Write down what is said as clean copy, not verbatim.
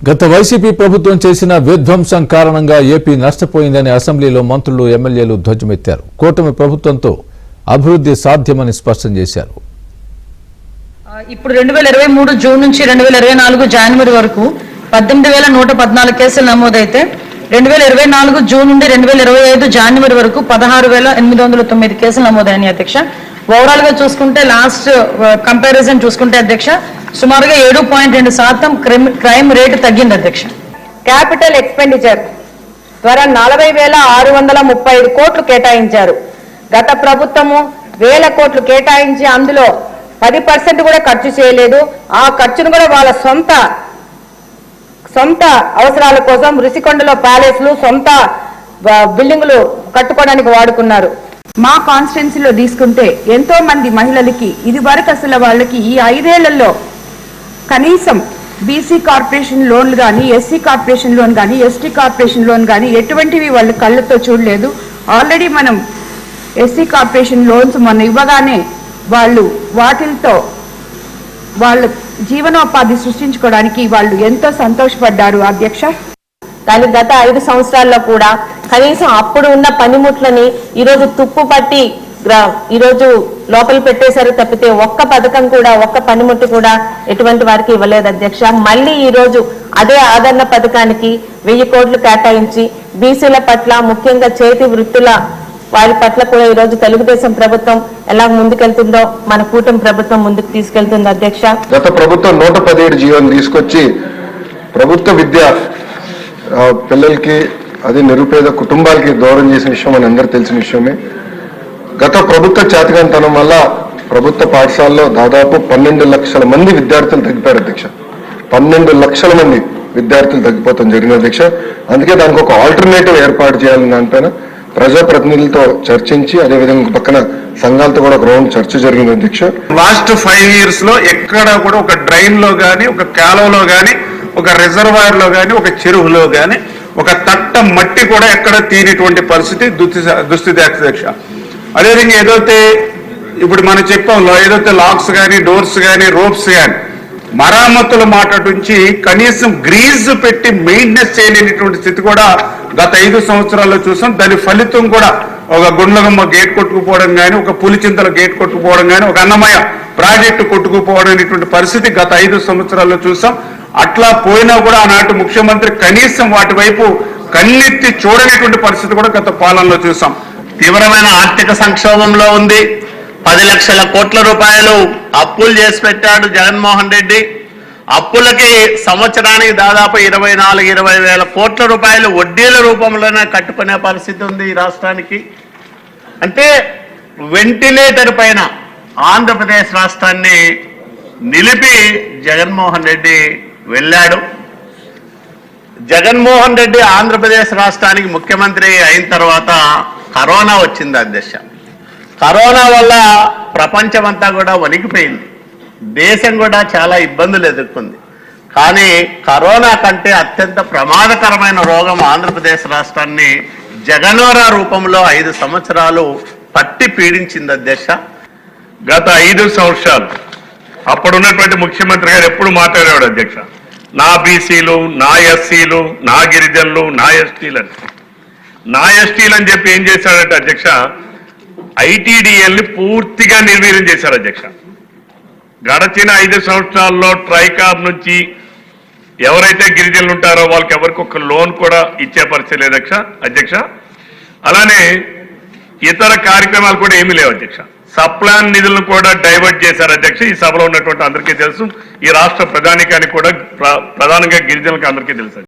గత వైసీపీ ప్రభుత్వం చేసిన విధ్వంసం కారణంగా ఏపీ నష్టపోయిందని అసెంబ్లీలో మంత్రులు ఎమ్మెల్యేలు ధ్వజమెత్తారు. కూటమి ప్రభుత్వంతో అభివృద్ధి సాధ్యమని స్పష్టం చేశారు. ఇప్పుడు 2023 జూన్ నుంచి 2024 జనవరి వరకు 18,114 కేసులు నమోదైతే 2024 జూన్ నుండి 2025 జనవరి వరకు 16,809 కేసులు నమోదైనాయి అధ్యక్ష. ఓవరాల్ గా చూసుకుంటే లాస్ట్ కంపారిజన్ చూసుకుంటే అధ్యక్ష సుమారుగా 7.2% క్రైమ్ రేటు తగ్గింది అధ్యక్ష. క్యాపిటల్ ఎక్స్పెండిచర్ ద్వారా 40,635 కోట్లు కేటాయించారు. గత ప్రభుత్వము వేల కోట్లు కేటాయించి అందులో 10% కూడా ఖర్చు చేయలేదు. ఆ ఖర్చును కూడా వాళ్ళ సొంత అవసరాల కోసం రుషికొండలో ప్యాలెస్లు సొంత బిల్డింగులు కట్టుకోవడానికి వాడుకున్నారు. మా కాన్స్టిట్యున్సీలో తీసుకుంటే ఎంతో మంది మహిళలకి ఇది వరకు అసలు వాళ్ళకి ఈ 5 ఏళ్లలో కనీసం బీసీ కార్పొరేషన్ లోన్లు కానీ, ఎస్సీ కార్పొరేషన్ లోన్ కానీ, ఎస్టీ కార్పొరేషన్ లోన్ కానీ ఎటువంటివి వాళ్ళు కళ్ళతో చూడలేదు. ఆల్రెడీ మనం ఎస్సీ కార్పొరేషన్ లోన్స్ మనం ఇవ్వగానే వాళ్ళు వాటితో వాళ్ళ జీవనోపాధి సృష్టించుకోవడానికి వాళ్ళు ఎంతో సంతోషపడ్డారు అధ్యక్ష. కానీ గత 5 సంవత్సరాల్లో కూడా కనీసం అప్పుడు ఉన్న పనిముట్లని ఈరోజు తుప్పు పట్టి ఈరోజు లోపల పెట్టేశారు తప్పితే ఒక్క పథకం కూడా, ఒక్క పనిముట్టు కూడా ఎటువంటి వారికి ఇవ్వలేదు అధ్యక్ష. మళ్ళీ ఈ రోజు అదే ఆదరణ పథకానికి 1000 కోట్లు కేటాయించి బీసీల పట్ల, ముఖ్యంగా చేతి వృత్తుల వారి పట్ల కూడా ఈ రోజు తెలుగుదేశం ప్రభుత్వం ఎలా ముందుకెళ్తుందో మన కూటమి ప్రభుత్వం ముందుకు తీసుకెళ్తుంది అధ్యక్ష. గత ప్రభుత్వం 117 జీవోని తీసుకొచ్చి ప్రభుత్వ విద్య పిల్లలకి, అది నిరుపేద కుటుంబాలకి దూరం చేసిన విషయం మన అందరూ తెలిసిన విషయమే. గత ప్రభుత్వ చేతకంతనం వల్ల ప్రభుత్వ పాఠశాలలో దాదాపు 12 లక్షల మంది విద్యార్థులు తగ్గిపోయారు అధ్యక్ష. 12 లక్షల మంది విద్యార్థులు తగ్గిపోతాం జరిగింది అధ్యక్ష. అందుకే దానికి ఒక ఆల్టర్నేటివ్ ఏర్పాటు చేయాలని దానిపైన ప్రజాప్రతినిధులతో చర్చించి, అదేవిధంగా పక్కన సంఘాలతో కూడా గ్రౌండ్ చర్చ జరిగింది అధ్యక్ష. లాస్ట్ 5 years లో ఎక్కడ కూడా ఒక డ్రైన్ లో గానీ, ఒక కాలువలో గానీ, ఒక రిజర్వాయర్ లో గానీ, ఒక చెరువులో గానీ ఒక తట్ట మట్టి కూడా ఎక్కడ తీరినటువంటి పరిస్థితి దుస్థితి అధ్యక్ష. అదేవిధంగా ఏదైతే ఇప్పుడు మనం చెప్పాంలో ఏదైతే లాక్స్ కానీ, డోర్స్ కానీ, రోప్స్ కానీ మరామతుల మాట నుంచి కనీసం గ్రీజ్ పెట్టి మెయింటెనెన్స్ చేయలేనటువంటి స్థితి కూడా గత 5 సంవత్సరాల్లో చూసాం. దాని ఫలితం కూడా ఒక గుండ్లగమ్మ గేట్ కొట్టుకుపోవడం కానీ, ఒక పులిచింతల గేట్ కొట్టుకుపోవడం కానీ, ఒక అన్నమయ్య ప్రాజెక్టు కొట్టుకుపోవడం అనేటువంటి పరిస్థితి గత 5 సంవత్సరాల్లో చూసాం. అట్లా పోయినా కూడా ఆనాటి ముఖ్యమంత్రి కనీసం వాటి వైపు కన్నెత్తి చూడనేటువంటి పరిస్థితి కూడా గత పాలనలో చూసాం. తీవ్రమైన ఆర్థిక సంక్షోభంలో ఉంది. 10 లక్షల కోట్ల రూపాయలు అప్పులు చేసి పెట్టాడు జగన్మోహన్ రెడ్డి. అప్పులకి సంవత్సరానికి దాదాపు 24-20 వేల కోట్ల రూపాయలు వడ్డీల రూపంలోనే కట్టుకునే పరిస్థితి ఉంది ఈ రాష్ట్రానికి. అంటే వెంటిలేటర్ పైన ఆంధ్రప్రదేశ్ రాష్ట్రాన్ని నిలిపి జగన్మోహన్ రెడ్డి వెళ్ళాడు. జగన్మోహన్ రెడ్డి ఆంధ్రప్రదేశ్ రాష్ట్రానికి ముఖ్యమంత్రి అయిన తర్వాత కరోనా వచ్చింది అధ్యక్ష. కరోనా వల్ల ప్రపంచమంతా కూడా వణికిపోయింది. దేశం కూడా చాలా ఇబ్బందులు ఎదుర్కొంది. కానీ కరోనా కంటే అత్యంత ప్రమాదకరమైన రోగం ఆంధ్రప్రదేశ్ రాష్ట్రాన్ని జగనోరా రూపంలో 5 సంవత్సరాలు పట్టి పీడించింది అధ్యక్ష. గత 5 సంవత్సరాలు అప్పుడున్నటువంటి ముఖ్యమంత్రి గారు ఎప్పుడు మాట్లాడేవాడు అధ్యక్ష, నా బీసీలు, నా ఎస్సీలు, నా గిరిజనులు, నా ఎస్టీలు అని చెప్పి ఏం చేశాడంటే అధ్యక్ష, ఐటీడీఎల్ని పూర్తిగా నిర్వీర్యం చేశారు అధ్యక్ష. గడచిన 5 సంవత్సరాల్లో ట్రైకాబ్ నుంచి ఎవరైతే గిరిజనులు ఉంటారో వాళ్ళకి ఎవరికి ఒక లోన్ కూడా ఇచ్చే పరిస్థితి లేదు అధ్యక్ష. అలానే ఇతర కార్యక్రమాలు కూడా ఏమీ లేవు అధ్యక్ష. సప్లాన్ నిధులను కూడా డైవర్ట్ చేశారు అధ్యక్ష. ఈ సభలో ఉన్నటువంటి అందరికీ తెలుసు, ఈ రాష్ట్ర ప్రధానికానికి కూడా ప్రధానంగా గిరిజనులకు అందరికీ తెలుసు.